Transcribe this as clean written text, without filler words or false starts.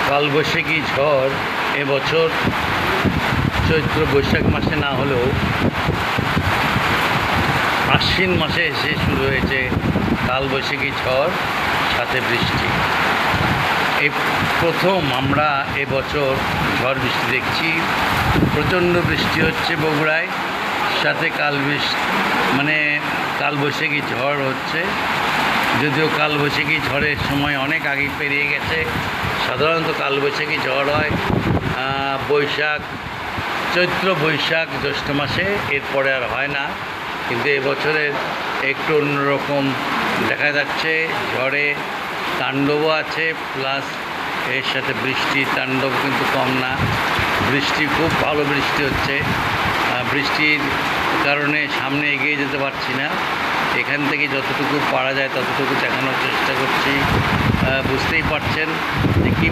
কালবৈশাখী ঝড় এবছর চৈত্র বৈশাখ মাসে না হলেও আশ্বিন মাসে এসে শুরু হয়েছে কালবৈশাখী ঝড় সাথে বৃষ্টি। এই প্রথম আমরা এবছর ঝড় বৃষ্টি দেখছি। প্রচণ্ড বৃষ্টি হচ্ছে বগুড়ায়, সাথে কালবৈশাখী ঝড় হচ্ছে। যদিও কালবৈশাখী ঝড়ের সময় অনেক আগে পেরিয়ে গেছে। সাধারণত কালবৈশাখী ঝড় হয় চৈত্র বৈশাখ জ্যৈষ্ঠ মাসে, এরপরে আর হয় না। কিন্তু এবছরের একটু অন্যরকম দেখা যাচ্ছে। ঝড়ে তাণ্ডবও আছে, প্লাস এর সাথে বৃষ্টির তাণ্ডব কিন্তু কম না। বৃষ্টি খুব ভালো বৃষ্টি হচ্ছে। বৃষ্টির কারণে সামনে এগিয়ে যেতে পারছি না। এখান থেকে যতটুকু পারা যায় ততটুকু দেখানোর চেষ্টা করছি। বুঝতেই পারছেন যে কী